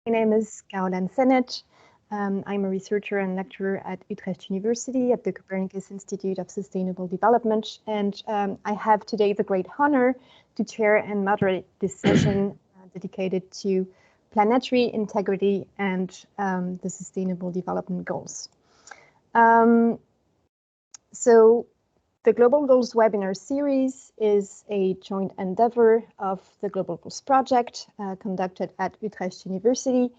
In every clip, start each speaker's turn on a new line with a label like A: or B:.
A: My name is Caroline Senet. I'm a researcher and lecturer at Utrecht University at the Copernicus Institute of Sustainable Development, and I have today the great honor to chair and moderate this session dedicated to planetary integrity and the Sustainable Development Goals. So the Global Goals Webinar Series is a joint endeavor of the Global Goals Project conducted at Utrecht University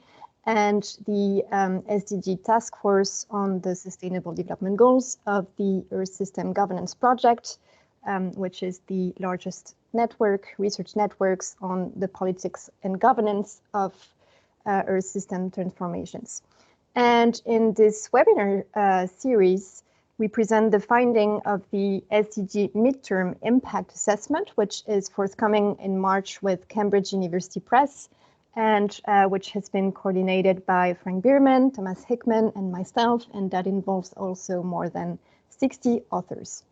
A: and the SDG Taskforce on the Sustainable Development Goals of the Earth System Governance Project, which is the largest research networks on the politics and governance of Earth system transformations. And in this webinar series, we present the finding of the SDG midterm impact assessment, which is forthcoming in March with Cambridge University Press, and which has been coordinated by Frank Bierman, Thomas Hickman, and myself, and that involves also more than 60 authors.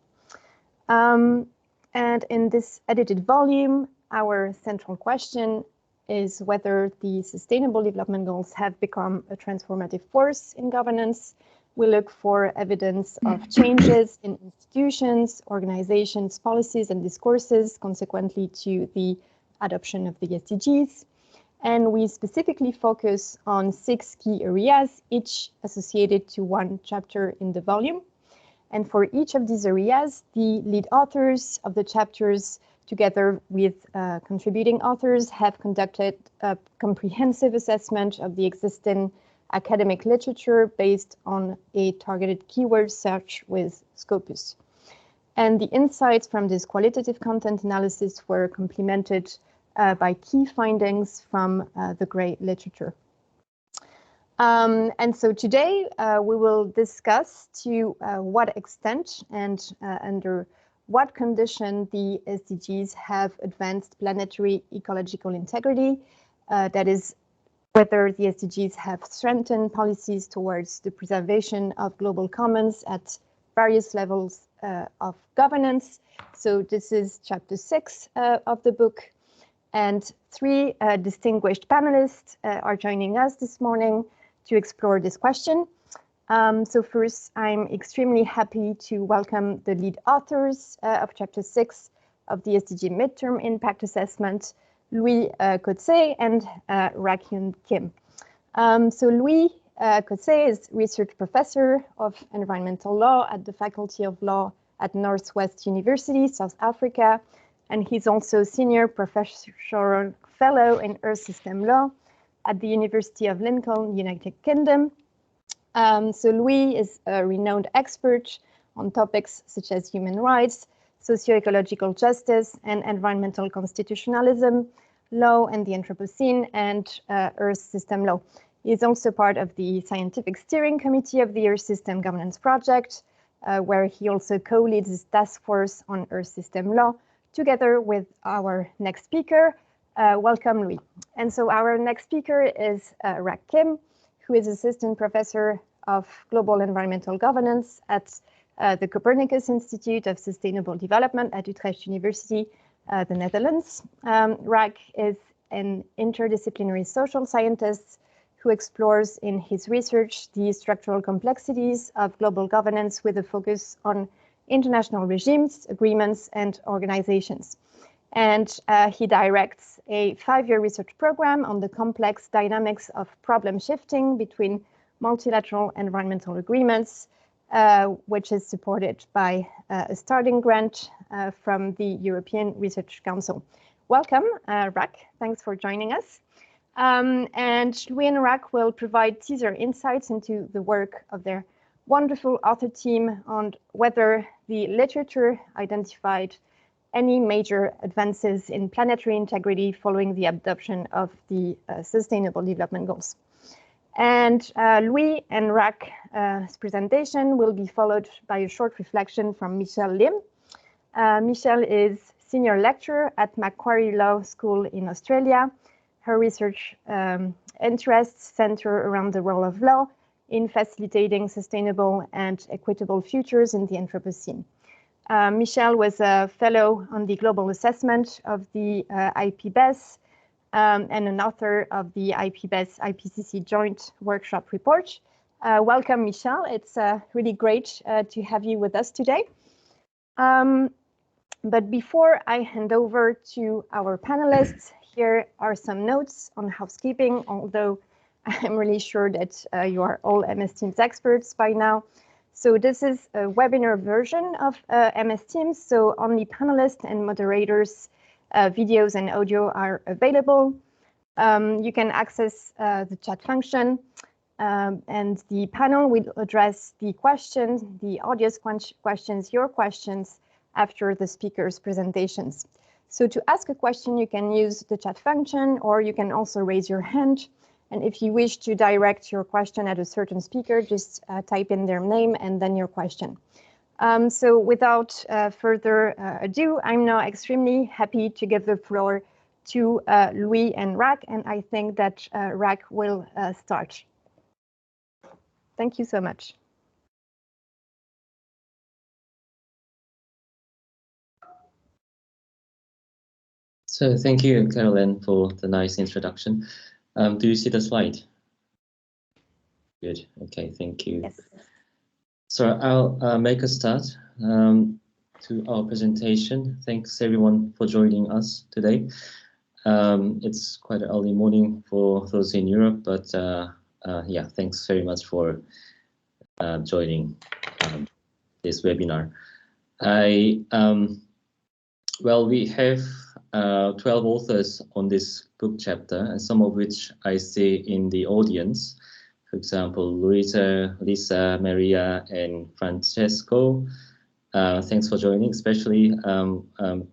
A: And in this edited volume, our central question is whether the Sustainable Development Goals have become a transformative force in governance. We look for evidence of changes in institutions, organizations, policies, and discourses consequently to the adoption of the SDGs. And we specifically focus on 6 key areas, each associated to one chapter in the volume. And for each of these areas, the lead authors of the chapters, together with contributing authors, have conducted a comprehensive assessment of the existing academic literature based on a targeted keyword search with Scopus. And the insights from this qualitative content analysis were complemented by key findings from the grey literature. And so today we will discuss to what extent and under what condition the SDGs have advanced planetary ecological integrity, that is, whether the SDGs have strengthened policies towards the preservation of global commons at various levels of governance. So this is chapter 6 of the book, and 3 distinguished panelists are joining us this morning to explore this question. So first, I'm extremely happy to welcome the lead authors of chapter 6 of the SDG Midterm Impact Assessment, Louis Kotzé and Rakhyun Kim. So Louis Kotzé is research professor of environmental law at the Faculty of Law at Northwest University, South Africa, and he's also senior professional fellow in Earth System Law at the University of Lincoln, United Kingdom. So Louis is a renowned expert on topics such as human rights, socio-ecological justice, and environmental constitutionalism, law and the Anthropocene, and Earth System Law. He is also part of the Scientific Steering Committee of the Earth System Governance Project, where he also co-leads his task force on Earth System Law, together with our next speaker. Welcome, Louis. And so our next speaker is Rak Kim, who is assistant professor of global environmental governance at the Copernicus Institute of Sustainable Development at Utrecht University, the Netherlands. Rak is an interdisciplinary social scientist who explores in his research the structural complexities of global governance with a focus on international regimes, agreements, and organizations. And he directs a 5-year research program on the complex dynamics of problem shifting between multilateral environmental agreements, which is supported by a starting grant from the European Research Council. Welcome, Rak. Thanks for joining us. And Louis and Rak will provide teaser insights into the work of their wonderful author team on whether the literature identified any major advances in planetary integrity following the adoption of the Sustainable Development Goals. And Louis and Rak's presentation will be followed by a short reflection from Michelle Lim. Michelle is senior lecturer at Macquarie Law School in Australia. Her research interests center around the role of law in facilitating sustainable and equitable futures in the Anthropocene. Michelle was a fellow on the global assessment of the IPBES and an author of the IPBES IPCC Joint Workshop Report. Welcome, Michelle. It's really great to have you with us today. But before I hand over to our panelists, here are some notes on housekeeping, although I'm really sure that you are all MS Teams experts by now. So this is a webinar version of MS Teams, so only panelists and moderators' videos and audio are available. You can access the chat function, and the panel will address the questions, the audience questions, your questions, after the speakers' presentations. So to ask a question, you can use the chat function, or you can also raise your hand. And if you wish to direct your question at a certain speaker, just type in their name and then your question. So without further ado, I'm now extremely happy to give the floor to Louis and Rak, and I think that Rak will start. Thank you so much.
B: So thank you, Caroline, for the nice introduction. Do you see the slide? Good. Okay, thank you.
A: Yes.
B: So I'll make a start to our presentation. Thanks everyone for joining us today. It's quite an early morning for those in Europe, but yeah, thanks very much for joining this webinar. Well, we have 12 authors on this book chapter, and some of which I see in the audience. For example, Luisa, Lisa, Maria, and Francesco. Thanks for joining, especially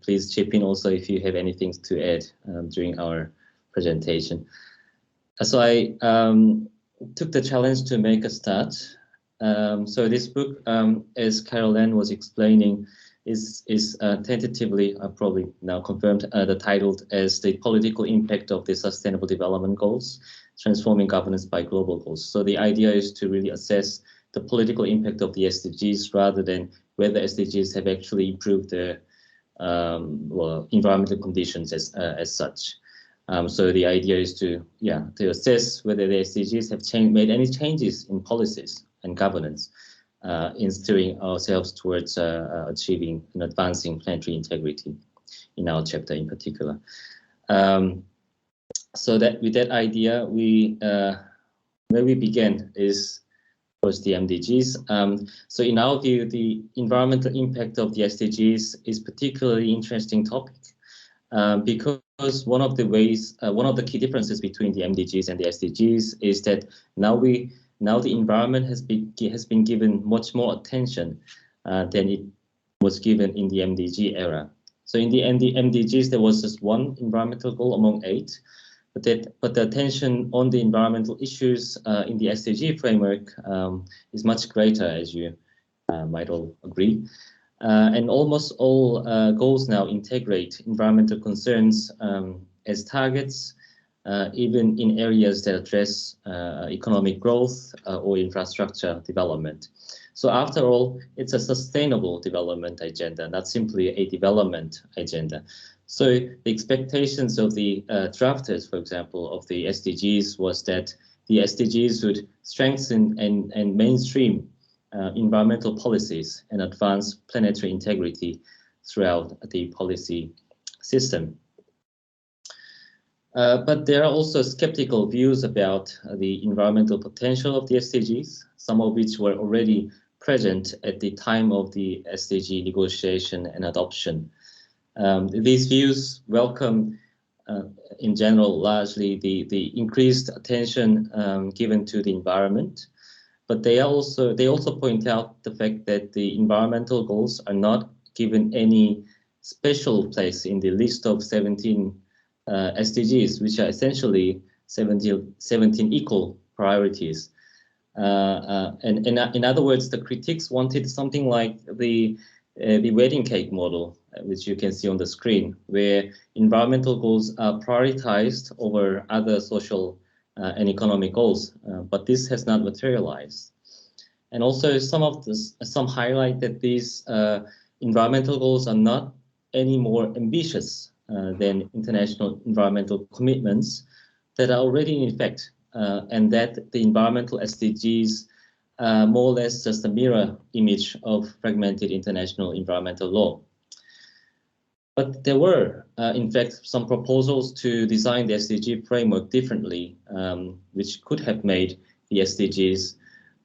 B: please chip in also if you have anything to add during our presentation. So I took the challenge to make a start. So this book, as Caroline was explaining, is tentatively, probably now confirmed, titled as The Political Impact of the Sustainable Development Goals, Transforming Governance by Global Goals. So the idea is to really assess the political impact of the SDGs rather than whether SDGs have actually improved the well, environmental conditions as such. So the idea is to assess whether the SDGs have made any changes in policies and governance in steering ourselves towards achieving and advancing planetary integrity in our chapter in particular. So that with that idea, where we began is, of course, the MDGs. So in our view, the environmental impact of the SDGs is particularly interesting topic because one of the key differences between the MDGs and the SDGs is that now the environment has been given much more attention than it was given in the MDG era. So in the MDGs, there was just one environmental goal among 8, but the attention on the environmental issues in the SDG framework is much greater, as you might all agree. And almost all goals now integrate environmental concerns as targets, even in areas that address economic growth or infrastructure development. So after all, it's a sustainable development agenda, not simply a development agenda. So the expectations of the drafters, for example, of the SDGs was that the SDGs would strengthen and mainstream environmental policies and advance planetary integrity throughout the policy system. But there are also skeptical views about the environmental potential of the SDGs, some of which were already present at the time of the SDG negotiation and adoption. These views welcome, in general, largely the increased attention given to the environment, but they also point out the fact that the environmental goals are not given any special place in the list of 17 SDGs, which are essentially 17 equal priorities. And in other words, the critics wanted something like the wedding cake model, which you can see on the screen, where environmental goals are prioritized over other social and economic goals, but this has not materialized. And also some highlight that these environmental goals are not any more ambitious than international environmental commitments that are already in effect, and that the environmental SDGs more or less just a mirror image of fragmented international environmental law. But there were, in fact, some proposals to design the SDG framework differently, which could have made the SDGs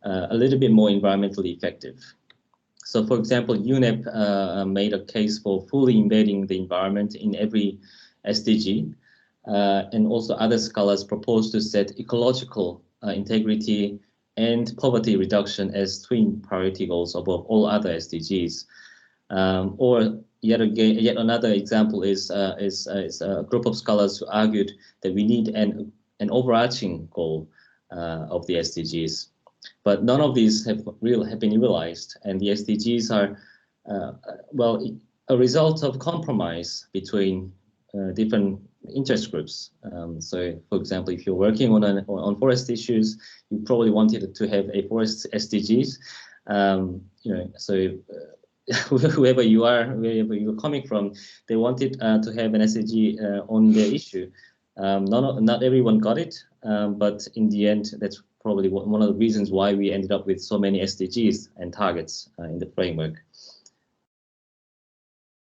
B: a little bit more environmentally effective. So, for example, UNEP made a case for fully embedding the environment in every SDG, and also other scholars proposed to set ecological integrity and poverty reduction as twin priority goals above all other SDGs. Or yet another example is a group of scholars who argued that we need an overarching goal of the SDGs. But none of these have been realized, and the SDGs are, well, a result of compromise between different interest groups. So, for example, if you're working on forest issues, you probably wanted to have a forest SDGs. You know, so whoever you are, wherever you're coming from, they wanted to have an SDG on their issue. Not everyone got it, but in the end, that's probably one of the reasons why we ended up with so many SDGs and targets in the framework.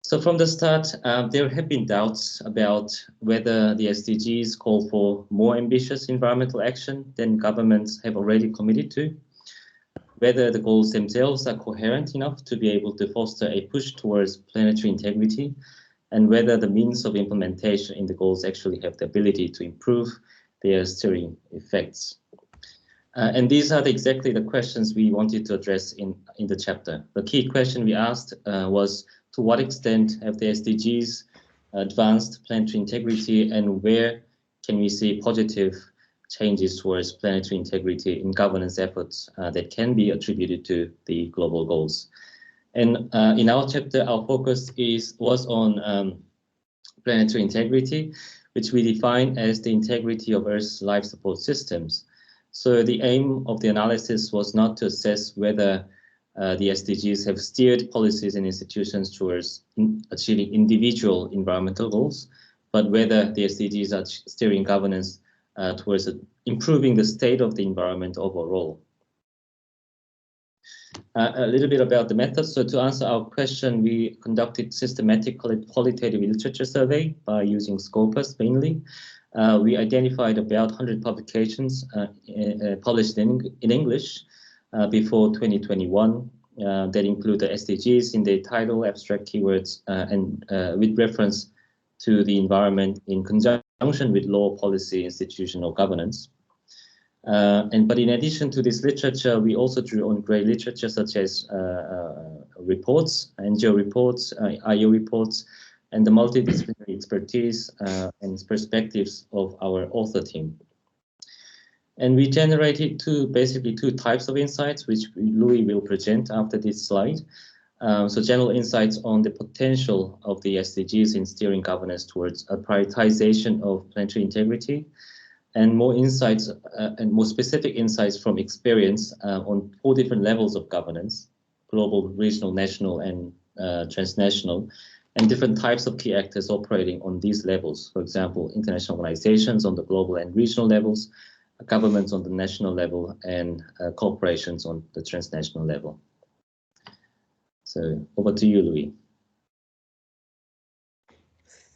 B: So from the start, there have been doubts about whether the SDGs call for more ambitious environmental action than governments have already committed to, whether the goals themselves are coherent enough to be able to foster a push towards planetary integrity, and whether the means of implementation in the goals actually have the ability to improve their steering effects. And these are exactly the questions we wanted to address in the chapter. The key question we asked was, to what extent have the SDGs advanced planetary integrity, and where can we see positive changes towards planetary integrity in governance efforts that can be attributed to the global goals? And in our chapter, our focus was on planetary integrity, which we define as the integrity of Earth's life support systems. So the aim of the analysis was not to assess whether the SDGs have steered policies and institutions towards achieving individual environmental goals, but whether the SDGs are steering governance towards improving the state of the environment overall. A little bit about the method. So to answer our question, we conducted systematic qualitative literature survey by using Scopus mainly. We identified about 100 publications published in English before 2021 that include the SDGs in the title, abstract keywords, and with reference to the environment in conjunction with law, policy, institutional governance. But in addition to this literature, we also drew on great literature such as reports, NGO reports, IO reports, and the multidisciplinary expertise and perspectives of our author team. And we generated basically two types of insights, which Louis will present after this slide. So general insights on the potential of the SDGs in steering governance towards a prioritization of planetary integrity, and more insights and more specific insights from experience on 4 different levels of governance: global, regional, national, and transnational, and different types of key actors operating on these levels. For example, international organizations on the global and regional levels, governments on the national level, and corporations on the transnational level. So over to you, Louis.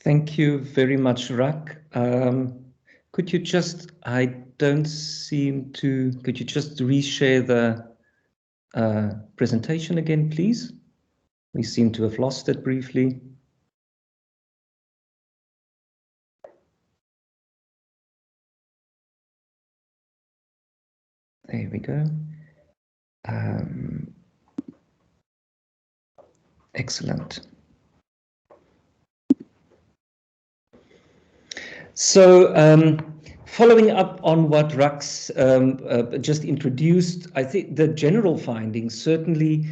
C: Thank you very much, Rak. Could you just, could you just reshare the presentation again, please? We seem to have lost it briefly. There we go. Excellent. So following up on what Rak's just introduced, I think the general findings certainly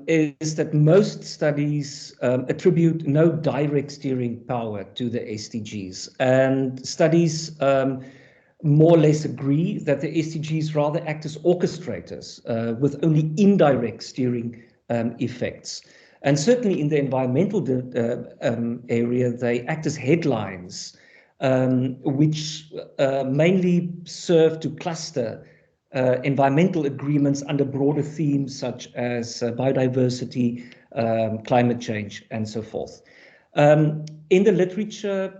C: is that most studies attribute no direct steering power to the SDGs, and studies more or less agree that the SDGs rather act as orchestrators with only indirect steering effects. And certainly in the environmental area, they act as headlines, which mainly serve to cluster environmental agreements under broader themes such as biodiversity, climate change, and so forth. In the literature,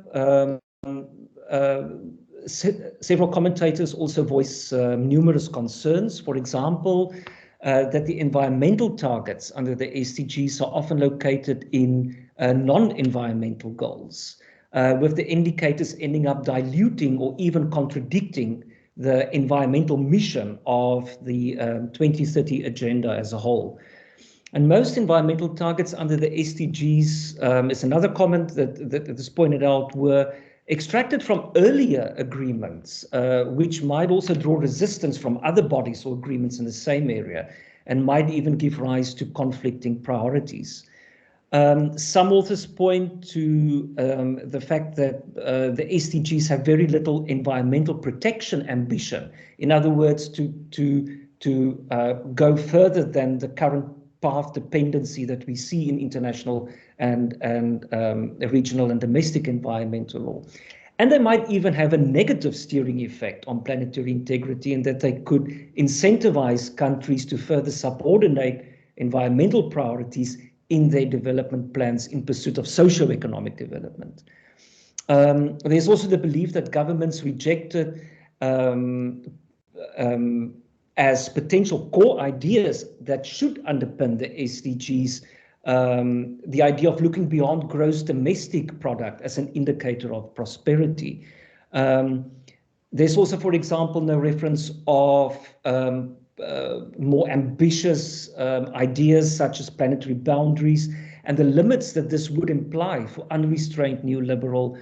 C: several commentators also voice numerous concerns. For example, that the environmental targets under the SDGs are often located in non-environmental goals, with the indicators ending up diluting or even contradicting the environmental mission of the 2030 agenda as a whole. And most environmental targets under the SDGs, is another comment that is pointed out, were extracted from earlier agreements, which might also draw resistance from other bodies or agreements in the same area, and might even give rise to conflicting priorities. Some authors point to the fact that the SDGs have very little environmental protection ambition. In other words, to go further than the current path dependency that we see in international and regional and domestic environmental law. And they might even have a negative steering effect on planetary integrity, in that they could incentivize countries to further subordinate environmental priorities in their development plans in pursuit of socio-economic development. There's also the belief that governments rejected as potential core ideas that should underpin the SDGs, the idea of looking beyond gross domestic product as an indicator of prosperity. There's also, for example, no reference of more ambitious ideas such as planetary boundaries and the limits that this would imply for unrestrained neoliberal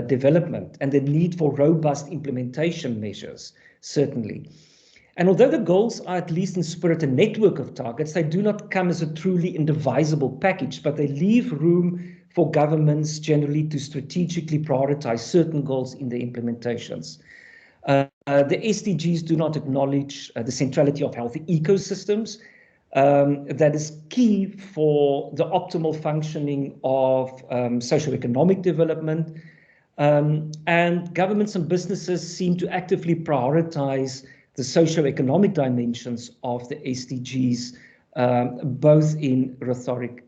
C: development, and the need for robust implementation measures, certainly. And although the goals are, at least in spirit, a network of targets, they do not come as a truly indivisible package, but they leave room for governments generally to strategically prioritize certain goals in their implementations. The SDGs do not acknowledge the centrality of healthy ecosystems. That is key for the optimal functioning of socioeconomic development. And governments and businesses seem to actively prioritize the socio-economic dimensions of the SDGs, both in rhetoric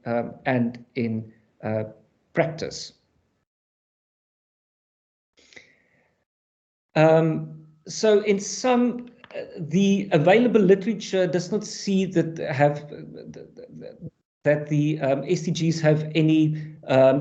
C: and in practice. So in sum, the available literature does not see that the SDGs have any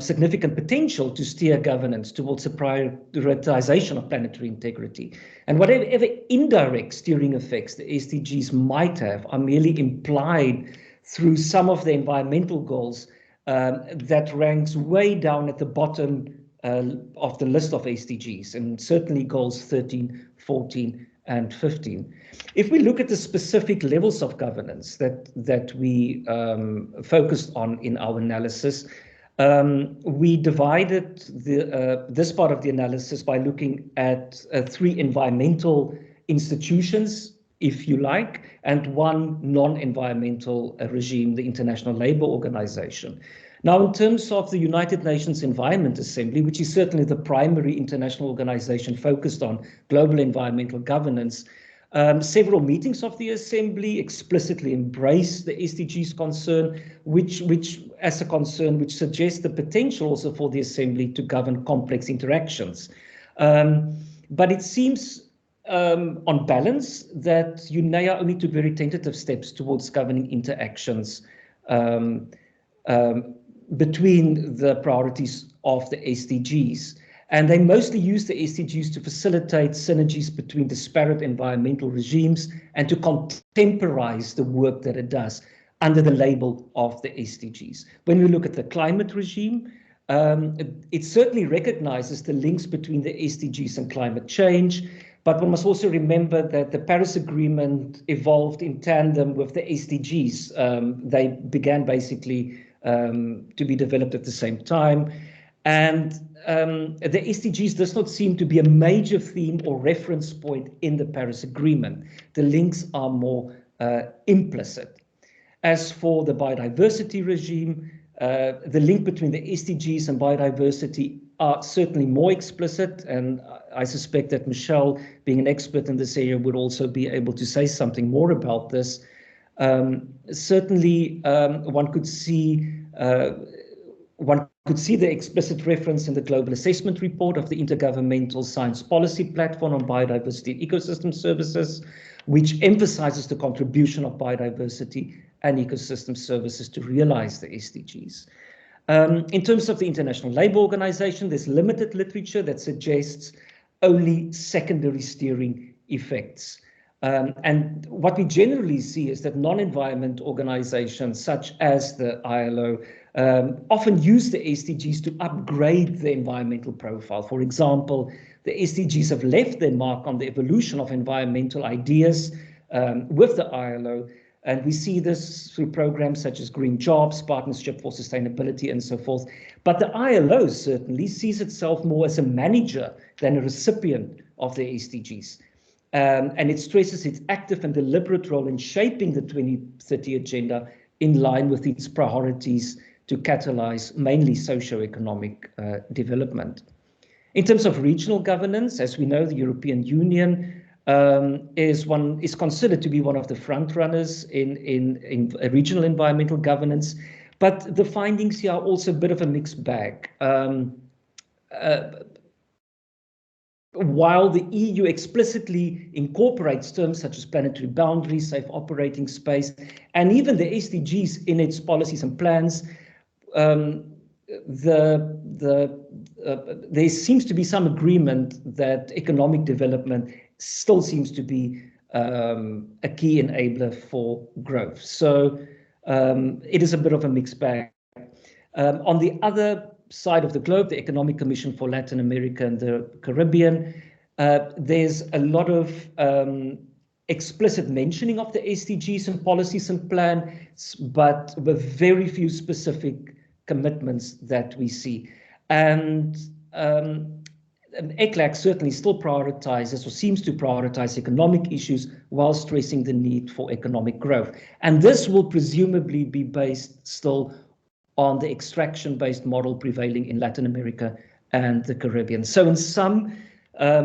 C: significant potential to steer governance towards a prioritization of planetary integrity. And whatever indirect steering effects the SDGs might have are merely implied through some of the environmental goals that ranks way down at the bottom of the list of SDGs, and certainly goals 13, 14, and 15. If we look at the specific levels of governance that we focused on in our analysis, we divided this part of the analysis by looking at 3 environmental institutions, if you like, and 1 non-environmental regime, the International Labour Organization. Now, in terms of the United Nations Environment Assembly, which is certainly the primary international organization focused on global environmental governance, several meetings of the Assembly explicitly embrace the SDGs concern, which as a concern which suggests the potential also for the Assembly to govern complex interactions. But it seems on balance that UNEA only took very tentative steps towards governing interactions between the priorities of the SDGs. And they mostly use the SDGs to facilitate synergies between disparate environmental regimes and to contemporize the work that it does under the label of the SDGs. When we look at the climate regime, it certainly recognizes the links between the SDGs and climate change, but one must also remember that the Paris Agreement evolved in tandem with the SDGs. They began basically to be developed at the same time. And the SDGs does not seem to be a major theme or reference point in the Paris Agreement. The links are more implicit. As for the biodiversity regime, the link between the SDGs and biodiversity are certainly more explicit, and I suspect that Michelle, being an expert in this area, would also be able to say something more about this. Certainly, one could see the explicit reference in the Global Assessment Report of the Intergovernmental Science Policy Platform on Biodiversity and Ecosystem Services, which emphasizes the contribution of biodiversity and ecosystem services to realize the SDGs. In terms of the International Labour Organization, there's limited literature that suggests only secondary steering effects. And what we generally see is that non-environment organizations such as the ILO often use the SDGs to upgrade the environmental profile. For example, the SDGs have left their mark on the evolution of environmental ideas with the ILO. And we see this through programs such as Green Jobs, Partnership for Sustainability, and so forth. But the ILO certainly sees itself more as a manager than a recipient of the SDGs. And it stresses its active and deliberate role in shaping the 2030 agenda in line with its priorities to catalyze mainly socio-economic development. In terms of regional governance, as we know, the European Union is considered to be one of the front runners in regional environmental governance, but the findings here are also a bit of a mixed bag. While the EU explicitly incorporates terms such as planetary boundaries, safe operating space, and even the SDGs in its policies and plans, there seems to be some agreement that economic development still seems to be a key enabler for growth. So it is a bit of a mixed bag. On the other side of the globe, the Economic Commission for Latin America and the Caribbean, there's a lot of explicit mentioning of the SDGs and policies and plans, but with very few specific commitments that we see. And ECLAC certainly still prioritizes or seems to prioritize economic issues while stressing the need for economic growth. And this will presumably be based still on the extraction-based model prevailing in Latin America and the Caribbean. So in sum,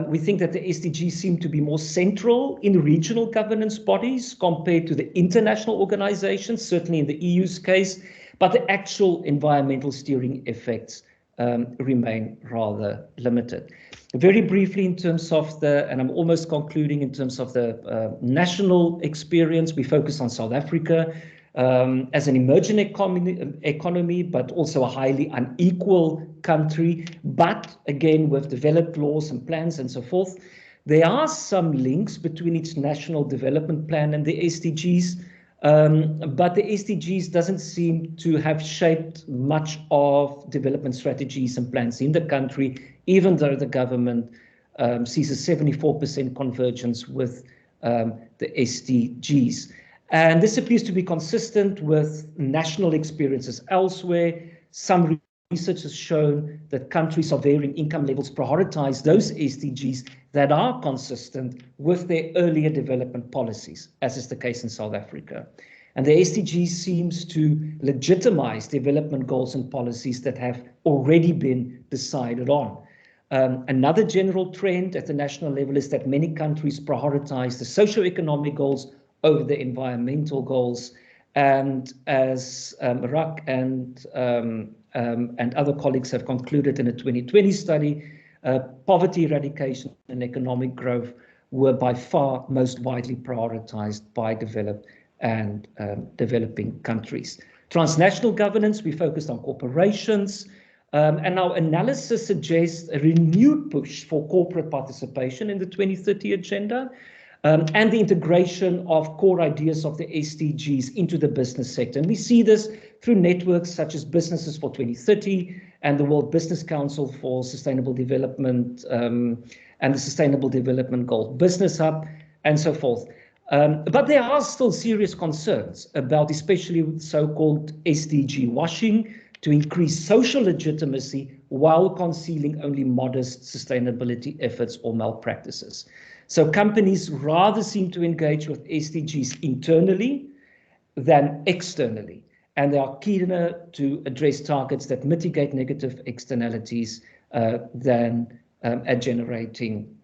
C: we think that the SDGs seem to be more central in regional governance bodies compared to the international organizations, certainly in the EU's case, but the actual environmental steering effects remain rather limited. Very briefly, in terms of and I'm almost concluding, in terms of the national experience, we focus on South Africa as an emerging economy, but also a highly unequal country, but again, with developed laws and plans and so forth. There are some links between its national development plan and the SDGs, but the SDGs doesn't seem to have shaped much of development strategies and plans in the country, even though the government sees a 74% convergence with the SDGs. And this appears to be consistent with national experiences elsewhere. Some research has shown that countries of varying income levels prioritize those SDGs that are consistent with their earlier development policies, as is the case in South Africa. And the SDGs seems to legitimize development goals and policies that have already been decided on. Another general trend at the national level is that many countries prioritize the socio-economic goals over the environmental goals. And as Rak and other colleagues have concluded in a 2020 study, poverty eradication and economic growth were by far most widely prioritized by developed and developing countries. Transnational governance, we focused on corporations, and our analysis suggests a renewed push for corporate participation in the 2030 agenda, and the integration of core ideas of the SDGs into the business sector. And we see this through networks such as Businesses for 2030 and the World Business Council for Sustainable Development and the Sustainable Development Goal Business Hub and so forth. But there are still serious concerns about especially so-called SDG washing to increase social legitimacy while concealing only modest sustainability efforts or malpractices. So companies rather seem to engage with SDGs internally than externally. And they are keener to address targets that mitigate negative externalities than at generating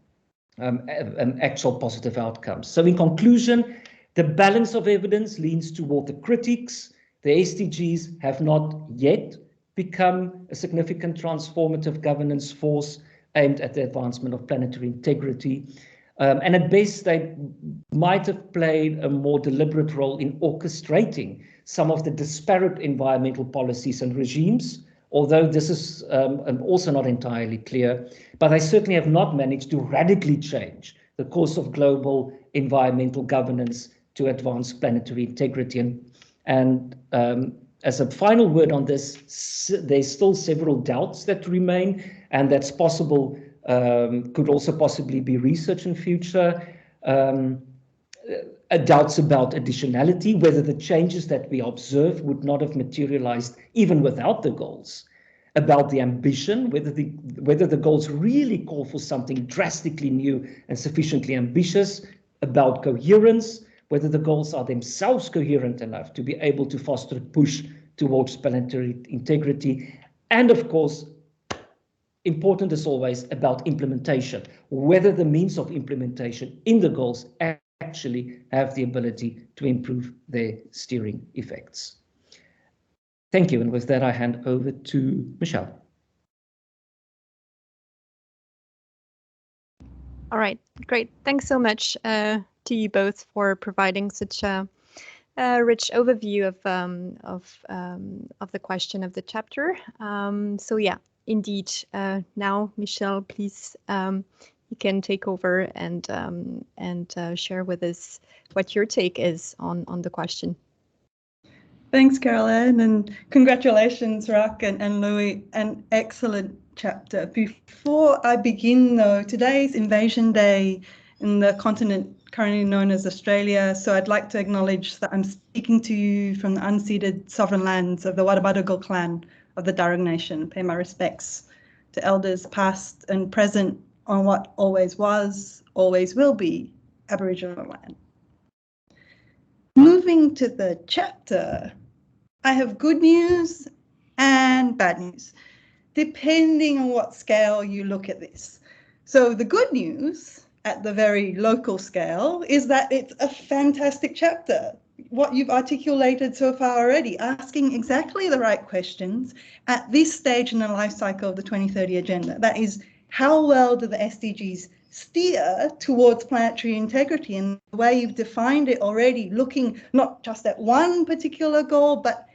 C: actual positive outcomes. So in conclusion, the balance of evidence leans toward the critics. The SDGs have not yet become a significant transformative governance force aimed at the advancement of planetary integrity. And at best, they might have played a more deliberate role in orchestrating some of the disparate environmental policies and regimes, although this is also not entirely clear. But they certainly have not managed to radically change the course of global environmental governance to advance planetary integrity. And as a final word on this, there's still several doubts that remain, and that's possible, could also possibly be research in future. Doubts about additionality, whether the changes that we observe would not have materialized even without the goals. About the ambition, whether the goals really call for something drastically new and sufficiently ambitious. About coherence, whether the goals are themselves coherent enough to be able to foster a push towards planetary integrity. And of course, important as always, about implementation, whether the means of implementation in the goals actually have the ability to improve their steering effects. Thank you, and with that I hand over to Michelle.
A: All right, great. Thanks so much to you both for providing such a rich overview of the question of the chapter. So yeah, indeed. Now, Michelle, please, you can take over and share with us what your take is on the question.
D: Thanks, Caroline, and congratulations, Rak and Louis. An excellent chapter. Before I begin, though, today's Invasion Day in the continent currently known as Australia, so I'd like to acknowledge that I'm speaking to you from the unceded sovereign lands of the Wadawurrung clan of the Darug Nation. Pay my respects to elders past and present on what always was, always will be Aboriginal land. Moving to the chapter, I have good news and bad news, depending on what scale you look at this. So the good news at the very local scale is that it's a fantastic chapter. What you've articulated so far already, asking exactly the right questions at this stage in the life cycle of the 2030 Agenda. That is, how well do the SDGs steer towards planetary integrity? And the way you've defined it already, looking not just at one particular goal, but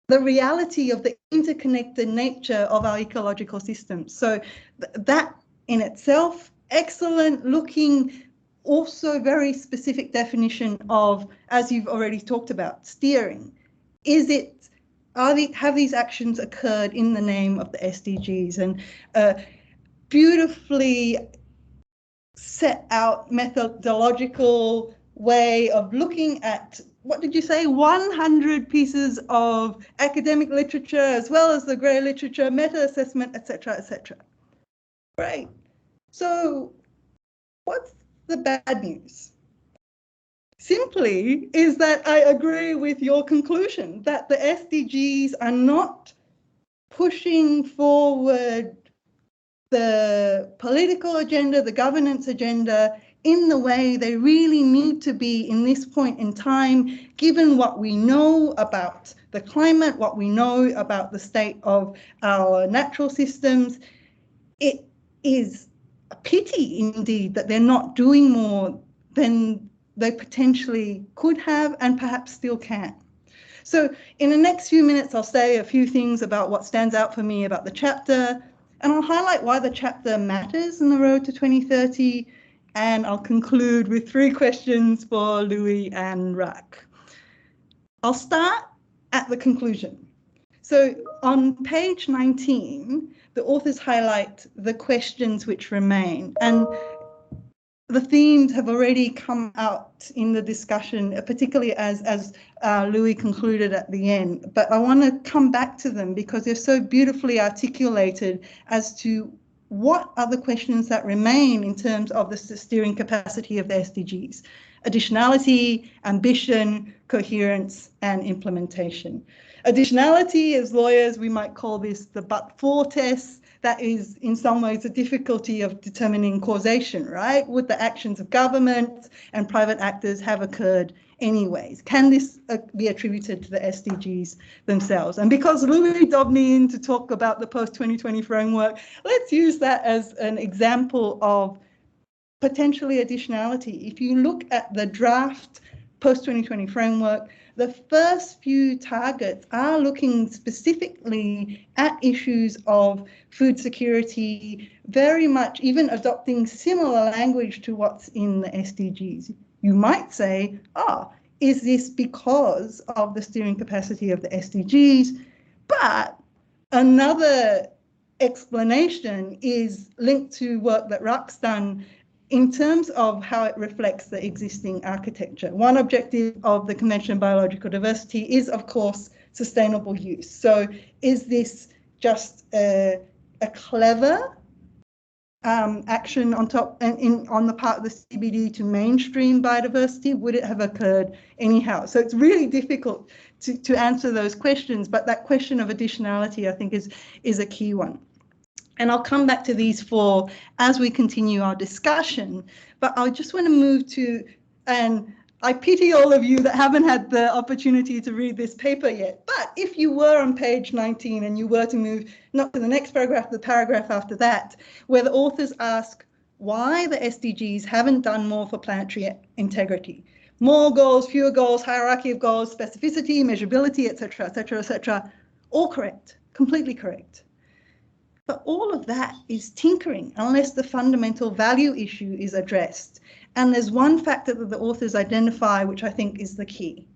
D: the reality of the interconnected nature of our ecological systems. So that in itself, excellent, looking also very specific definition of, as you've already talked about, steering. Is it, have these actions occurred in the name of the SDGs? And beautifully set out methodological way of looking at, what did you say, 100 pieces of academic literature, as well as the grey literature, meta-assessment, etc., etc. Right. So what's the bad news? Simply is that I agree with your conclusion that the SDGs are not pushing forward the political agenda, the governance agenda, in the way they really need to be in this point in time, given what we know about the climate, what we know about the state of our natural systems. It is a pity indeed that they're not doing more than they potentially could have and perhaps still can. So in the next few minutes, I'll say a few things about what stands out for me about the chapter, and I'll highlight why the chapter matters in the road to 2030, and I'll conclude with 3 questions for Louis and Rak. I'll start at the conclusion. So on page 19, the authors highlight the questions which remain, and the themes have already come out in the discussion, particularly as Louis concluded at the end. But I want to come back to them because they're so beautifully articulated as to what are the questions that remain in terms of the steering capacity of the SDGs? Additionality, ambition, coherence, and implementation. Additionality, as lawyers, we might call this the but-for test. That is, in some ways, the difficulty of determining causation, right? Would the actions of government and private actors have occurred anyways? Can this be attributed to the SDGs themselves? And because Louis dobbed me in to talk about the post-2020 framework, let's use that as an example of potentially additionality. If you look at the draft post-2020 framework, the first few targets are looking specifically at issues of food security, very much even adopting similar language to what's in the SDGs. You might say, is this because of the steering capacity of the SDGs? But another explanation is linked to work that Rak's done in terms of how it reflects the existing architecture. One objective of the Convention on Biological Diversity is, of course, sustainable use. So is this just a clever action on top and on the part of the CBD to mainstream biodiversity? Would it have occurred anyhow? So it's really difficult to answer those questions, but that question of additionality, I think, is a key one. And I'll come back to these four as we continue our discussion, but I just want to move to, and I pity all of you that haven't had the opportunity to read this paper yet, but if you were on page 19 and you were to move not to the next paragraph, the paragraph after that, where the authors ask why the SDGs haven't done more for planetary integrity. More goals, fewer goals, hierarchy of goals, specificity, measurability, etc., etc., etc. All correct, completely correct. But all of that is tinkering unless the fundamental value issue is addressed. And there's one factor that the authors identify, which I think is the key.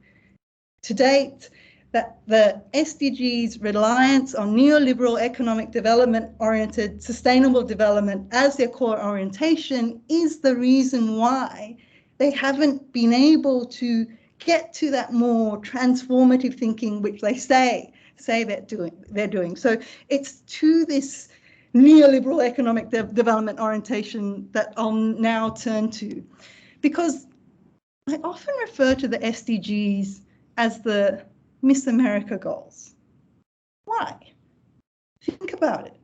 D: To date, that the SDGs' reliance on neoliberal economic development-oriented sustainable development as their core orientation is the reason why they haven't been able to get to that more transformative thinking, which they say they're doing. So it's to this neoliberal economic development orientation that I'll now turn to, because I often refer to the SDGs as the Miss America goals. Why? Think about it.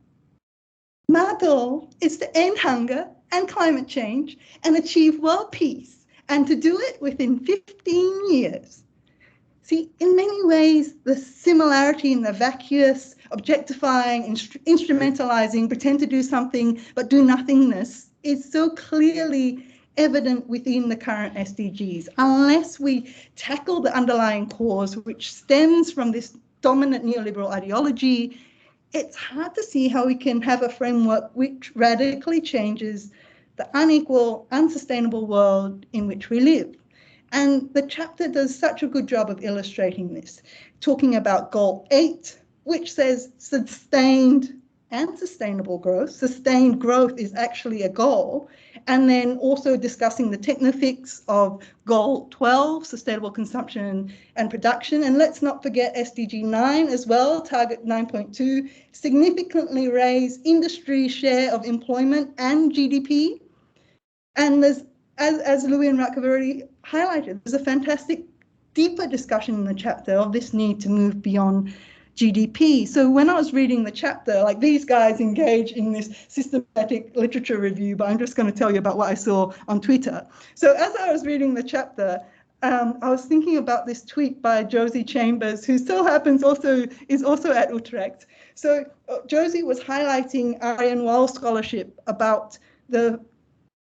D: My goal is to end hunger and climate change and achieve world peace, and to do it within 15 years. See, in many ways, the similarity in the vacuous, objectifying, instrumentalizing, pretend to do something, but do nothingness is so clearly evident within the current SDGs. Unless we tackle the underlying cause, which stems from this dominant neoliberal ideology, it's hard to see how we can have a framework which radically changes the unequal, unsustainable world in which we live. And the chapter does such a good job of illustrating this, talking about goal 8, which says sustained and sustainable growth. Sustained growth is actually a goal. And then also discussing the technofix of goal 12, sustainable consumption and production. And let's not forget SDG 9 as well, target 9.2, significantly raise industry share of employment and GDP. And there's, as Louis and Rak have already highlighted, there's a fantastic deeper discussion in the chapter of this need to move beyond GDP. So when I was reading the chapter, like, these guys engage in this systematic literature review, but I'm just going to tell you about what I saw on Twitter. So as I was reading the chapter, I was thinking about this tweet by Josie Chambers, who still happens is also at Utrecht. So Josie was highlighting Arjen Wall scholarship about the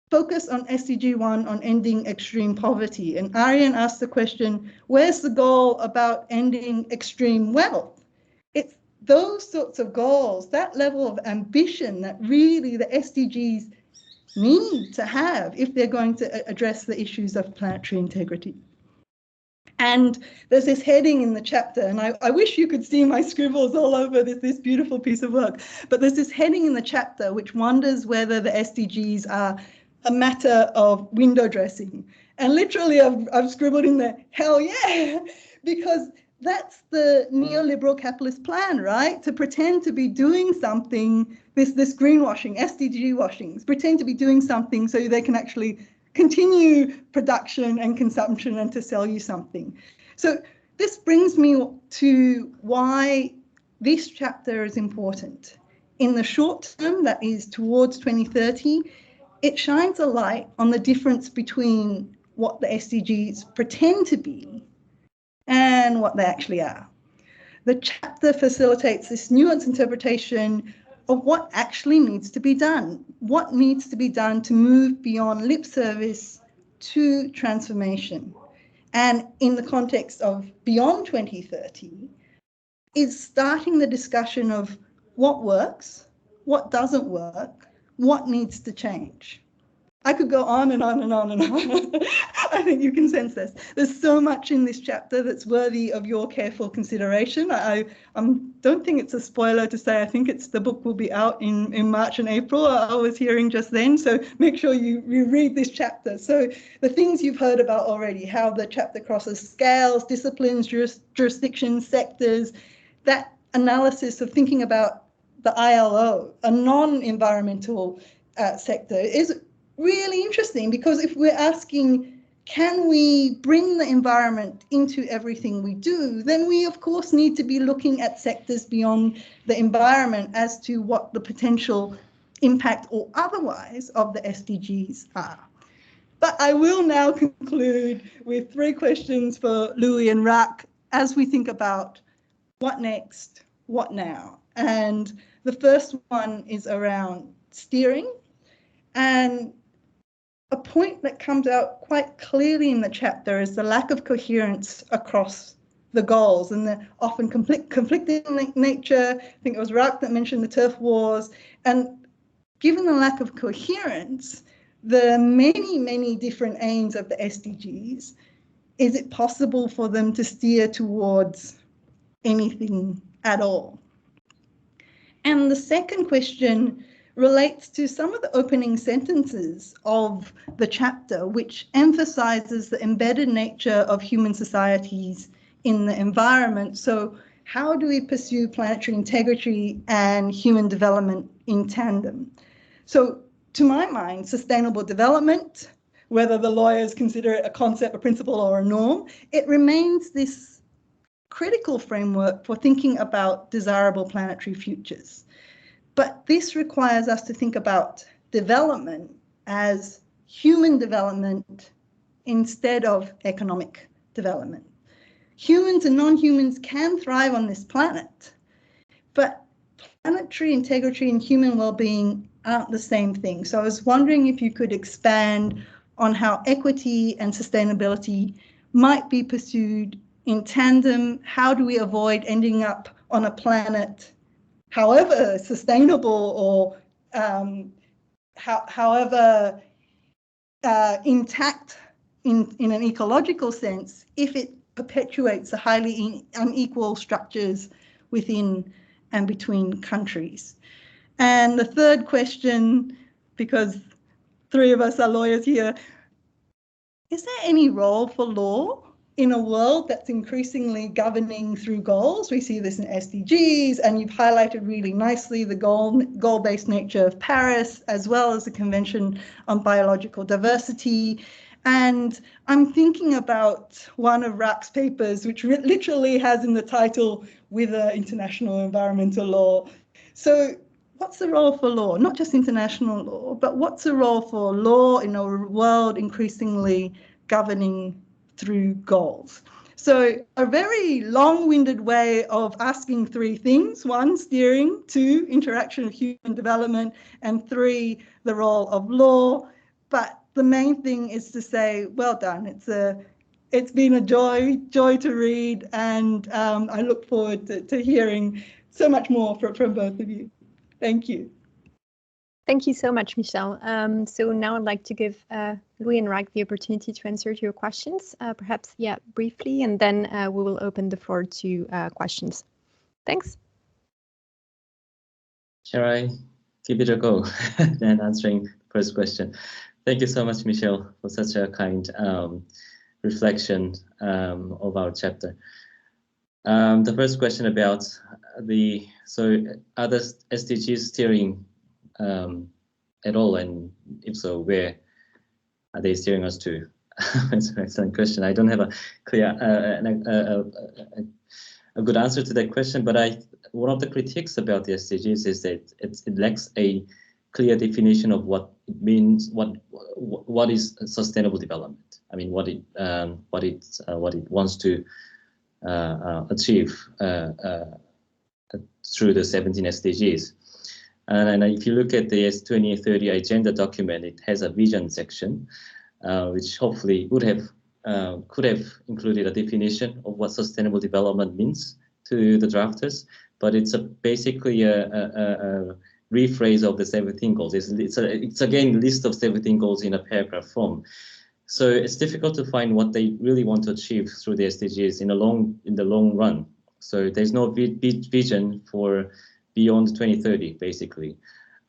D: focus on SDG 1 on ending extreme poverty. And Arjen asked the question, where's the goal about ending extreme wealth? It's those sorts of goals, that level of ambition that really the SDGs need to have if they're going to address the issues of planetary integrity. And there's this heading in the chapter, and I wish you could see my scribbles all over this beautiful piece of work, but there's this heading in the chapter which wonders whether the SDGs are a matter of window dressing. And literally I've scribbled in there, hell yeah, because that's the neoliberal capitalist plan, right? To pretend to be doing something, this greenwashing, SDG washings, pretend to be doing something so they can actually continue production and consumption and to sell you something. So this brings me to why this chapter is important. In the short term, that is towards 2030, it shines a light on the difference between what the SDGs pretend to be and what they actually are. The chapter facilitates this nuanced interpretation of what actually needs to be done, what needs to be done to move beyond lip service to transformation. And in the context of beyond 2030, is starting the discussion of what works, what doesn't work, what needs to change. I could go on and on and on and on. I think you can sense this. There's so much in this chapter that's worthy of your careful consideration. I don't think it's a spoiler to say I think the book will be out in March and April. I was hearing just then, so make sure you read this chapter. So the things you've heard about already, how the chapter crosses scales, disciplines, jurisdictions, sectors, that analysis of thinking about the ILO, a non-environmental sector, is really interesting, because if we're asking, can we bring the environment into everything we do, then we of course need to be looking at sectors beyond the environment as to what the potential impact or otherwise of the SDGs are. But I will now conclude with 3 questions for Louis and Rak as we think about what next, what now. And the first one is around steering, and a point that comes out quite clearly in the chapter is the lack of coherence across the goals and the often conflicting nature. I think it was Rak that mentioned the turf wars. And given the lack of coherence, the many different aims of the SDGs, is it possible for them to steer towards anything at all? And the second question relates to some of the opening sentences of the chapter, which emphasizes the embedded nature of human societies in the environment. So how do we pursue planetary integrity and human development in tandem? So to my mind, sustainable development, whether the lawyers consider it a concept, a principle, or a norm, it remains this critical framework for thinking about desirable planetary futures. But this requires us to think about development as human development instead of economic development. Humans and non-humans can thrive on this planet, but planetary integrity and human well-being aren't the same thing. So I was wondering if you could expand on how equity and sustainability might be pursued in tandem. How do we avoid ending up on a planet, however sustainable or however intact in an ecological sense, if it perpetuates the highly unequal structures within and between countries? And the third question, because 3 of us are lawyers here, is there any role for law in a world that's increasingly governing through goals? We see this in SDGs, and you've highlighted really nicely the goal-based nature of Paris, as well as the Convention on Biological Diversity. And I'm thinking about one of Rak's papers, which literally has in the title, "With International Environmental Law." So what's the role for law? Not just international law, but what's the role for law in a world increasingly governing through goals? So a very long-winded way of asking 3 things: 1, steering; 2, interaction of human development; and 3, the role of law. But the main thing is to say, well done. It's been a joy to read, and I look forward to hearing so much more from both of you. Thank you.
A: Thank you so much, Michelle. So now I'd like to give Louis and Rak the opportunity to answer to your questions, perhaps, briefly, and then we will open the floor to questions. Thanks.
B: Shall I give it a go then answering the first question? Thank you so much, Michelle, for such a kind reflection of our chapter. The first question about are the SDGs steering at all, and if so, where are they steering us to? It's an excellent question. I don't have a clear, a good answer to that question, but one of the critiques about the SDGs is that it lacks a clear definition of what it means, what is sustainable development. I mean, what it wants to achieve through the 17 SDGs. And if you look at the 2030 agenda document, it has a vision section, which hopefully could have included a definition of what sustainable development means to the drafters, but it's basically a rephrase of the 17 goals. It's again a list of 17 goals in a paragraph form. So it's difficult to find what they really want to achieve through the SDGs in the long run. So there's no vision for beyond 2030, basically.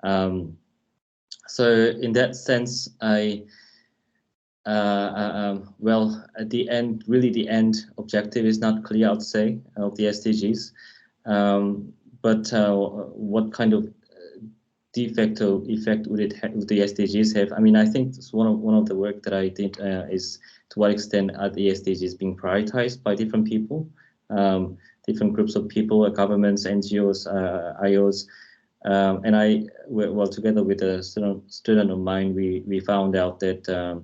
B: So in that sense, well, at the end, really the end objective is not clear, I'd say, of the SDGs. But what kind of de facto effect would the SDGs have? I mean, I think one of the work that I did is to what extent are the SDGs being prioritized by different people, different groups of people, governments, NGOs, IOs. And well, together with a student of mine, we found out that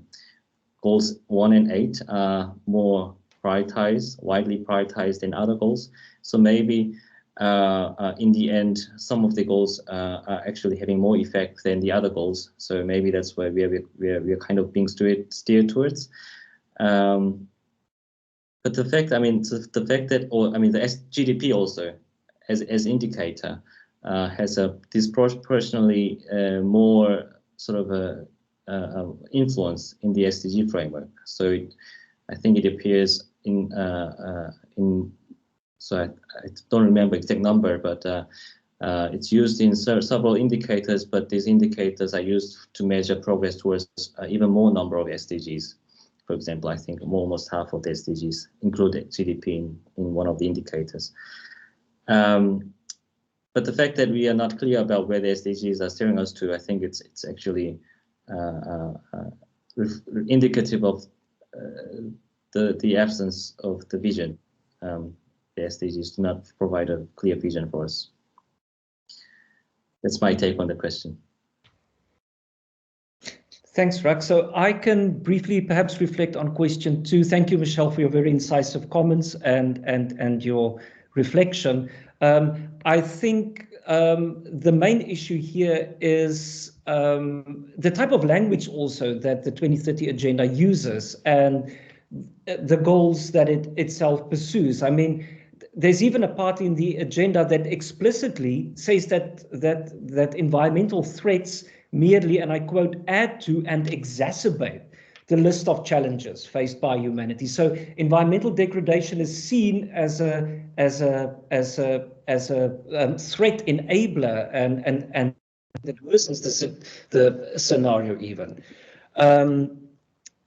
B: goals 1 and 8 are more prioritized, widely prioritized than other goals. So maybe in the end, some of the goals are actually having more effect than the other goals. So maybe that's where we're kind of being steered towards. But the fact, I mean, the fact that, the GDP also, as indicator, has a disproportionately more sort of a influence in the SDG framework. So I think it appears in so I don't remember exact number, but it's used in several indicators, but these indicators are used to measure progress towards even more number of SDGs. For example, I think almost half of the SDGs include GDP in one of the indicators. But the fact that we are not clear about where the SDGs are steering us to, I think it's actually indicative of the absence of the vision. The SDGs do not provide a clear vision for us. That's my take on the question.
C: Thanks, Rak. So I can briefly perhaps reflect on question 2. Thank you, Michelle, for your very incisive comments and your reflection. I think the main issue here is the type of language also that the 2030 agenda uses and the goals that it itself pursues. I mean, there's even a part in the agenda that explicitly says that environmental threats merely, and I quote, add to and exacerbate the list of challenges faced by humanity. So environmental degradation is seen as a threat enabler and that worsens the scenario even.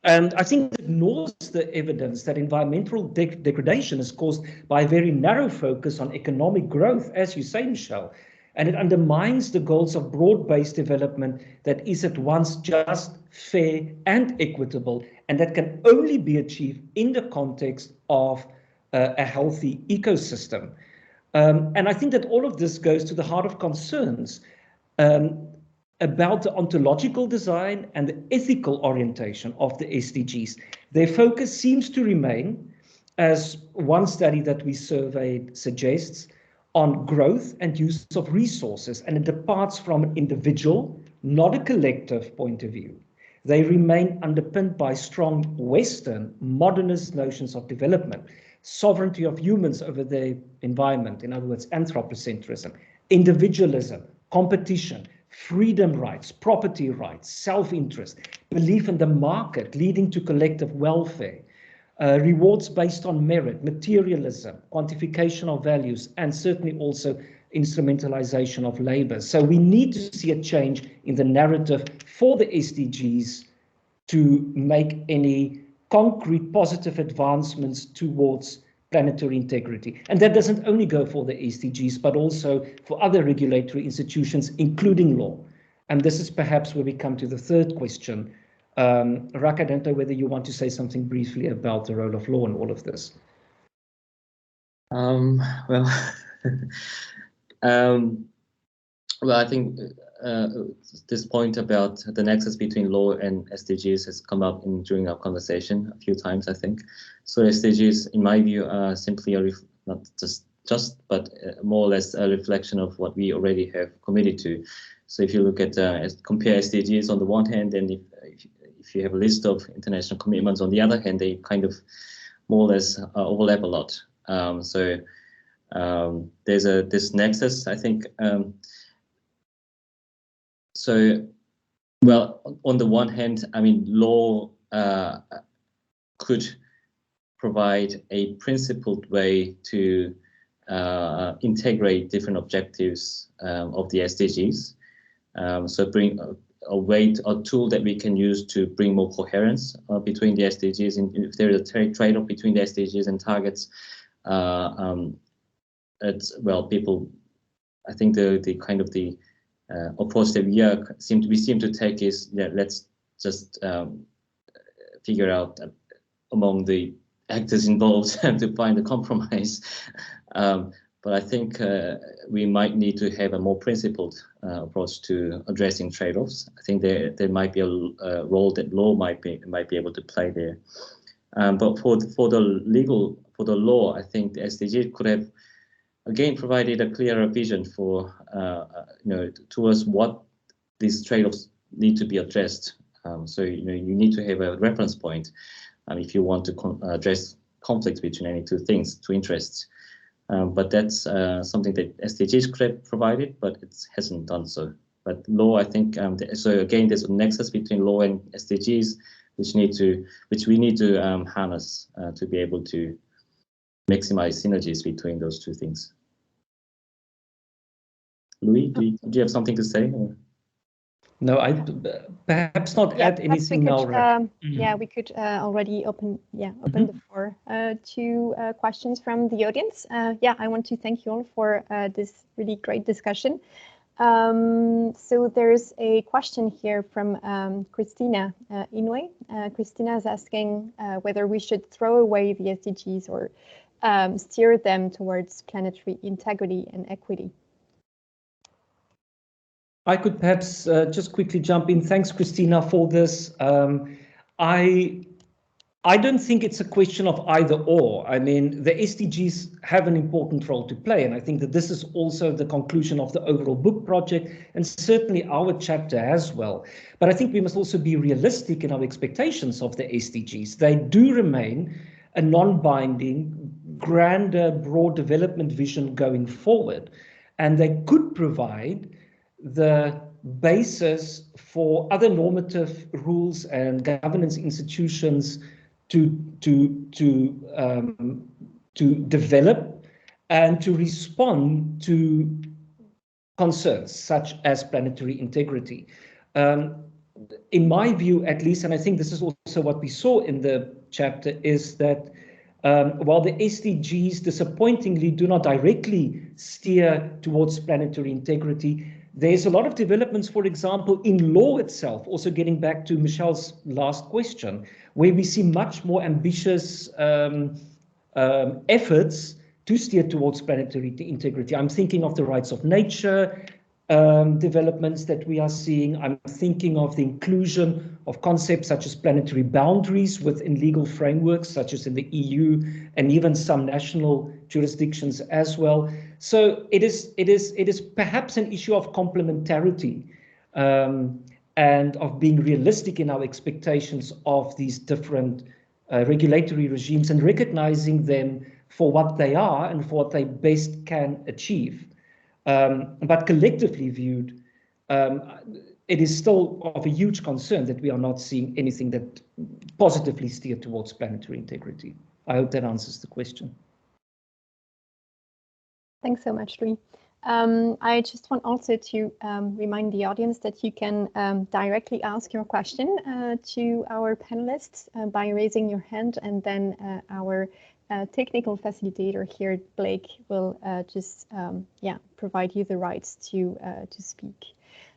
C: And I think it ignores the evidence that environmental degradation is caused by a very narrow focus on economic growth, as you say, Michelle, and it undermines the goals of broad-based development that is at once just, fair, and equitable, and that can only be achieved in the context of a healthy ecosystem. And I think that all of this goes to the heart of concerns about the ontological design and the ethical orientation of the SDGs. Their focus seems to remain, as one study that we surveyed suggests, on growth and use of resources, and it departs from an individual, not a collective point of view. They remain underpinned by strong Western modernist notions of development, sovereignty of humans over their environment, in other words, anthropocentrism, individualism, competition, freedom rights, property rights, self-interest, belief in the market leading to collective welfare, rewards based on merit, materialism, quantification of values, and certainly also instrumentalization of labor. So we need to see a change in the narrative for the SDGs to make any concrete positive advancements towards planetary integrity. And that doesn't only go for the SDGs, but also for other regulatory institutions, including law. And this is perhaps where we come to the third question. Rak, I don't know whether you want to say something briefly about the role of law in all of this.
B: Well, well, I think this point about the nexus between law and SDGs has come up during our conversation a few times, I think. So SDGs, in my view, are simply not but more or less a reflection of what we already have committed to. So if you look at compare SDGs on the one hand, and if you have a list of international commitments on the other hand, they kind of more or less overlap a lot. So there's this nexus, I think. So, well, on the one hand, I mean, law could provide a principled way to integrate different objectives of the SDGs. So bring a tool that we can use to bring more coherence between the SDGs. And if there is a trade-off between the SDGs and targets, I think the kind of the approach that we seem to take is that let's just figure out among the actors involved to find a compromise. But I think we might need to have a more principled approach to addressing trade-offs. I think there might be a role that law might be able to play there. But for the law, I think the SDGs could have again provided a clearer vision for towards what these trade-offs need to be addressed. So you need to have a reference point if you want to address conflicts between any two interests. But that's something that SDGs could have provided, but it hasn't done so. But law, I think, so again, there's a nexus between law and SDGs, which we need to harness to be able to maximize synergies between those two things. Louis, do you have something to say? Or?
C: No, I perhaps not add anything now.
A: Yeah, we could already open the floor to questions from the audience. Yeah, I want to thank you all for this really great discussion. So there's a question here from Christina Inouye. Christina is asking whether we should throw away the SDGs or steer them towards planetary integrity and equity.
C: I could perhaps just quickly jump in. Thanks, Christina, for this. I don't think it's a question of either or. I mean, the SDGs have an important role to play, and I think that this is also the conclusion of the overall book project, and certainly our chapter as well. But I think we must also be realistic in our expectations of the SDGs. They do remain a non-binding, grander, broad development vision going forward, and they could provide the basis for other normative rules and governance institutions to develop and to respond to concerns such as planetary integrity. In my view, at least, and I think this is also what we saw in the chapter, is that while the SDGs disappointingly do not directly steer towards planetary integrity, there's a lot of developments, for example, in law itself, also getting back to Michelle's last question, where we see much more ambitious efforts to steer towards planetary integrity. I'm thinking of the rights of nature developments that we are seeing. I'm thinking of the inclusion of concepts such as planetary boundaries within legal frameworks, such as in the EU and even some national jurisdictions as well. So it is perhaps an issue of complementarity and of being realistic in our expectations of these different regulatory regimes and recognizing them for what they are and for what they best can achieve. But collectively viewed, it is still of a huge concern that we are not seeing anything that positively steer towards planetary integrity. I hope that answers the question.
A: Thanks so much, Louis. I just want also to remind the audience that you can directly ask your question to our panelists by raising your hand, and then our technical facilitator here, Blake, will just provide you the rights to speak.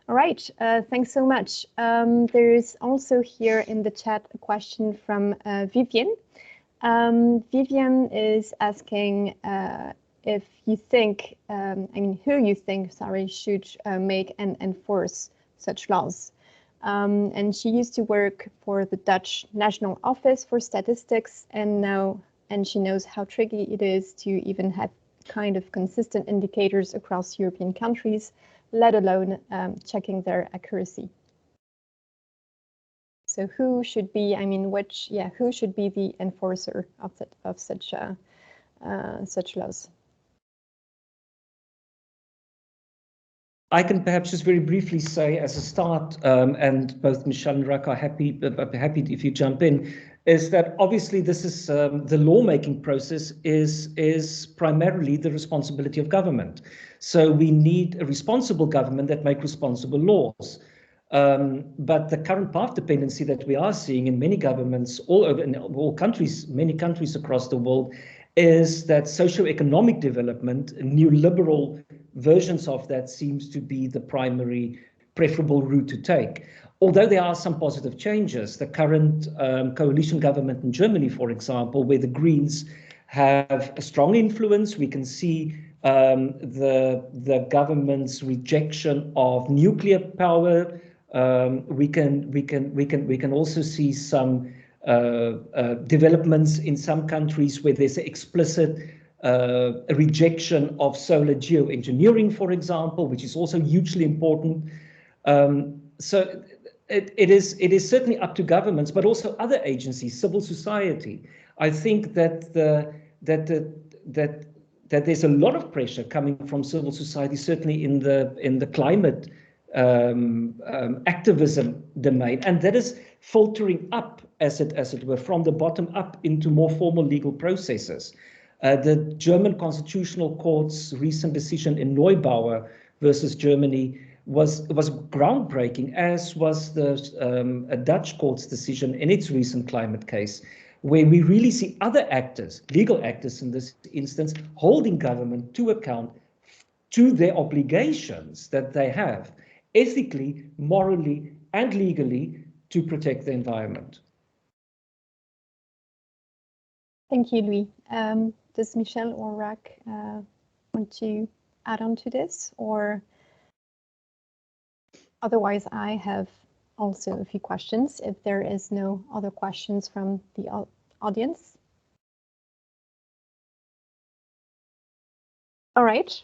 A: All right, thanks so much. There is also here in the chat a question from Vivian. Vivian is asking if you think, who you think, should make and enforce such laws. And she used to work for the Dutch National Office for Statistics, and she knows how tricky it is to even have kind of consistent indicators across European countries, let alone checking their accuracy. So who should be, who should be the enforcer of such laws?
C: I can perhaps just very briefly say as a start, and both Michelle and Rak are happy if you jump in, is that obviously this is the lawmaking process is primarily the responsibility of government. So we need a responsible government that make responsible laws. But the current path dependency that we are seeing in many governments all over in all countries, many countries across the world, is that socioeconomic development, neoliberal versions of that seems to be the primary preferable route to take. Although there are some positive changes, the current coalition government in Germany, for example, where the Greens have a strong influence, we can see the government's rejection of nuclear power. We can also see some developments in some countries where there's an explicit rejection of solar geoengineering, for example, which is also hugely important. So it is certainly up to governments, but also other agencies, civil society. I think that that there's a lot of pressure coming from civil society, certainly in the climate activism domain, and that is filtering up, as it were, from the bottom up into more formal legal processes. The German Constitutional Court's recent decision in Neubauer versus Germany was groundbreaking, as was the Dutch court's decision in its recent climate case, where we really see other actors, legal actors in this instance, holding government to account to their obligations that they have, ethically, morally, and legally, to protect the environment.
A: Thank you, Louis. Does Michelle or Rak want to add on to this, or otherwise I have also a few questions if there is no other questions from the audience. All right.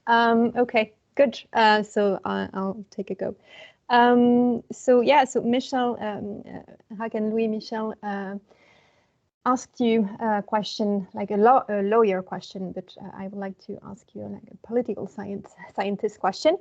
A: Okay, good. So I'll take a go. So Michelle, Hag and Louis, Michelle asked you a question, like a lawyer question, but I would like to ask you like a political scientist question.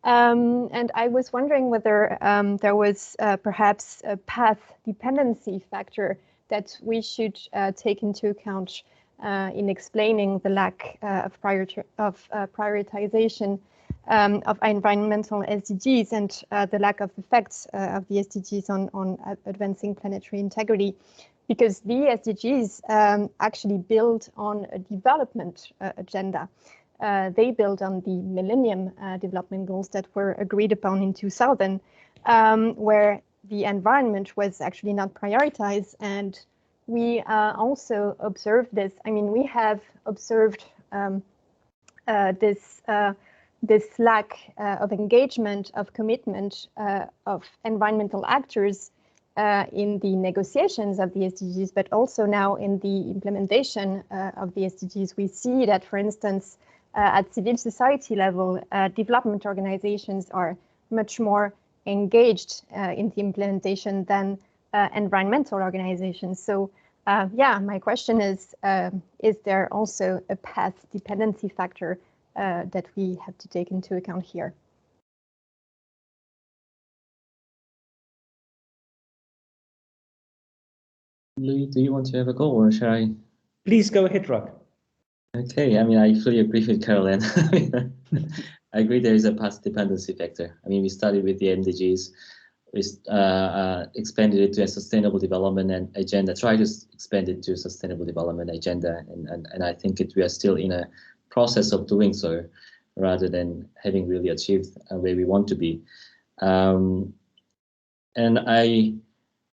A: And I was wondering whether there was perhaps a path dependency factor that we should take into account in explaining the lack of prioritization of environmental SDGs and the lack of effects of the SDGs on advancing planetary integrity. Because the SDGs actually build on a development agenda. They build on the Millennium Development Goals that were agreed upon in 2000, where the environment was actually not prioritized. And we also observed this. I mean, we have observed this lack of engagement, of commitment of environmental actors in the negotiations of the SDGs, but also now in the implementation of the SDGs. We see that, for instance, at civil society level, development organizations are much more engaged in the implementation than environmental organizations. So yeah, my question is there also a path dependency factor that we have to take into account here?
B: Louis, do you want to have a go, or shall I?
C: Please go ahead, Rak.
B: Okay, I mean, I fully agree with Caroline. I agree there is a path dependency factor. I mean, we started with the MDGs. expanded it to a sustainable development agenda, try to expand it to a sustainable development agenda, and I think we are still in a process of doing so, rather than having really achieved where we want to be. And I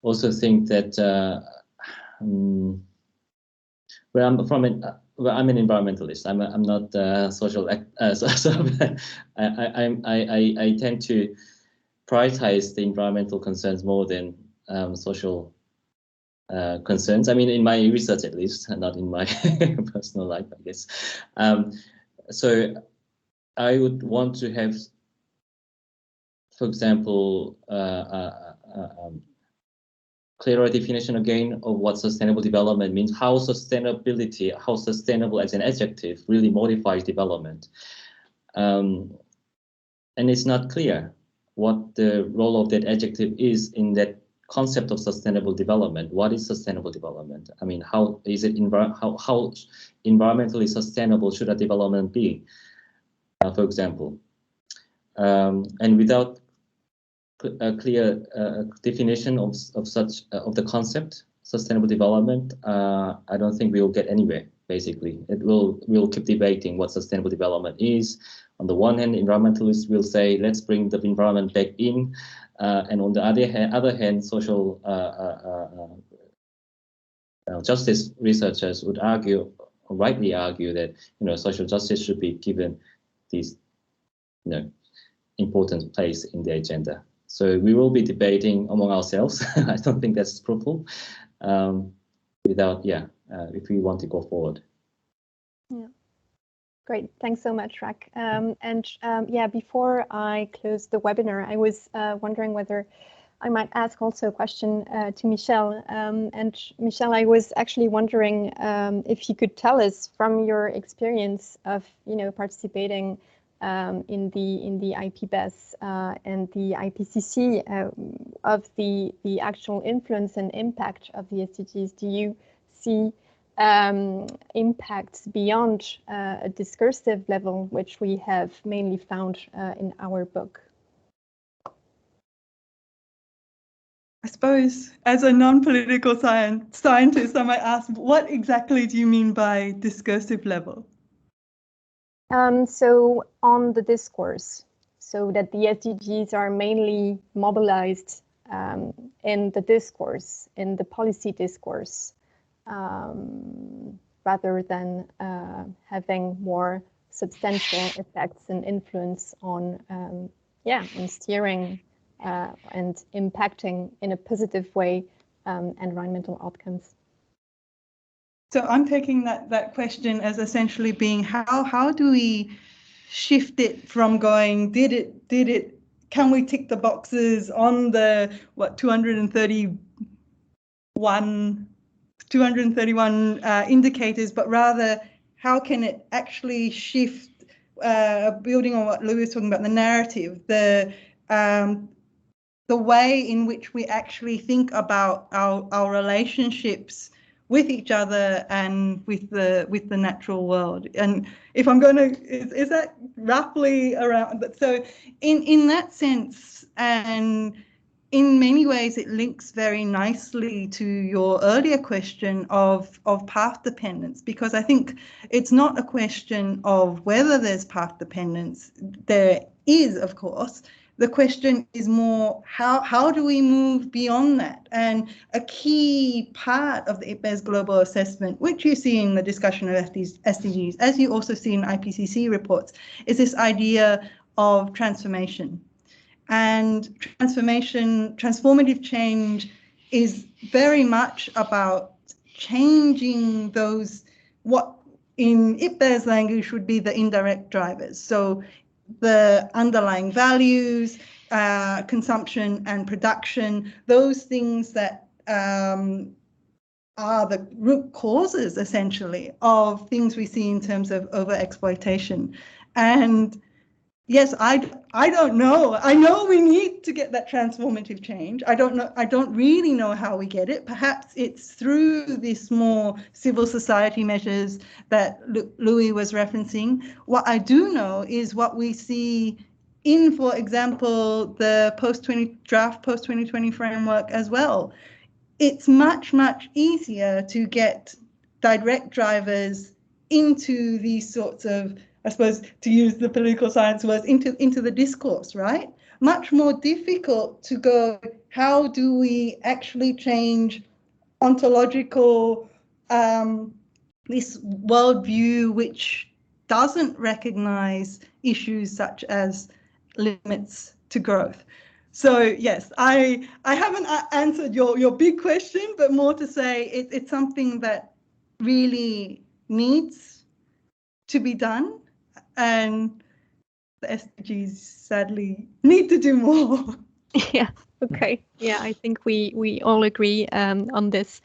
B: also think that where I'm from, I'm an environmentalist. I'm not social. I tend to prioritize the environmental concerns more than social concerns. I mean, in my research at least, and not in my personal life, I guess. So I would want to have, for example, clearer definition again of what sustainable development means, how sustainable as an adjective really modifies development. And it's not clear what the role of that adjective is in that concept of sustainable development. What is sustainable development? I mean, how is it how environmentally sustainable should a development be, for example? And without a clear definition of the concept sustainable development, I don't think we will get anywhere. Basically, we'll keep debating what sustainable development is. On the one hand, environmentalists will say, let's bring the environment back in, and on the other hand, social justice researchers would argue, or rightly argue, that social justice should be given this important place in the agenda. So we will be debating among ourselves. I don't think that's fruitful. If we want to go forward.
A: Yeah, great. Thanks so much, Rak. Before I close the webinar, I was wondering whether I might ask also a question to Michelle. And Michelle, I was actually wondering if you could tell us from your experience of participating in the IPBES and the IPCC of the actual influence and impact of the SDGs. Do you see impacts beyond a discursive level, which we have mainly found in our book?
D: I suppose as a non-political scientist, I might ask, what exactly do you mean by discursive level?
A: So on the discourse, so that the SDGs are mainly mobilized in the discourse, in the policy discourse, rather than having more substantial effects and influence on, on steering and impacting in a positive way environmental outcomes.
D: So I'm taking that question as essentially being how do we shift it from going, did it, can we tick the boxes on the 231 indicators, but rather how can it actually shift, building on what Louis was talking about, the narrative, the way in which we actually think about our relationships with each other and with the natural world. And if I'm going to, is that roughly around? But so in that sense, and in many ways, it links very nicely to your earlier question of path dependence, because I think it's not a question of whether there's path dependence. There is, of course. The question is more, how do we move beyond that? And a key part of the IPBES global assessment, which you see in the discussion of SDGs, as you also see in IPCC reports, is this idea of transformation. And transformative change is very much about changing those, what in IPBES language would be the indirect drivers. So the underlying values, consumption and production, those things that are the root causes, essentially, of things we see in terms of overexploitation. And yes, I don't know. I know we need to get that transformative change. I don't really know how we get it. Perhaps it's through this more civil society measures that Louis was referencing. What I do know is what we see in, for example, the draft post-2020 framework as well. It's much, much easier to get direct drivers into these sorts of, I suppose, to use the political science words, into the discourse, right? Much more difficult to go, how do we actually change ontological, this worldview which doesn't recognize issues such as limits to growth. So yes, I haven't answered your big question, but more to say it's something that really needs to be done, and the SDGs sadly need to do more.
A: Yeah. Okay. Yeah, I think we all agree on this.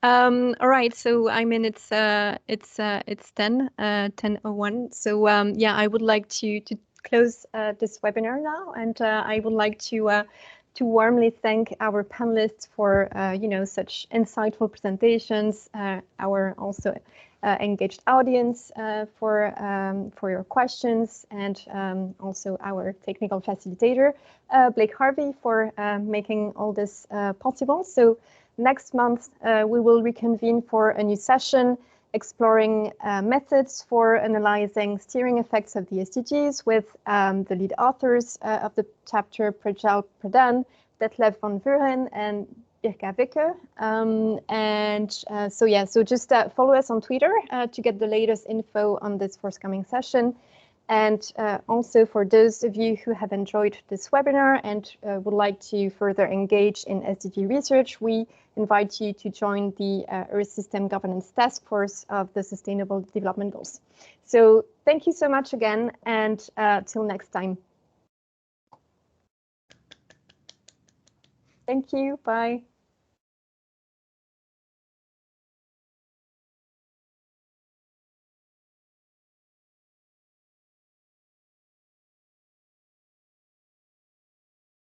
A: All right. So I mean, it's 10:01. So yeah, I would like to close this webinar now, and I would like to warmly thank our panelists for such insightful presentations. Our also engaged audience for your questions, and also our technical facilitator, Blake Harvey, for making all this possible. So next month, we will reconvene for a new session exploring methods for analyzing steering effects of the SDGs with the lead authors of the chapter, Prajal Pradhan, Detlef van Vuren, and Birka Wikke. So just follow us on Twitter to get the latest info on this forthcoming session. And also for those of you who have enjoyed this webinar and would like to further engage in SDG research, we invite you to join the Earth System Governance Taskforce of the Sustainable Development Goals. So thank you so much again, and till next time. Thank you. Bye.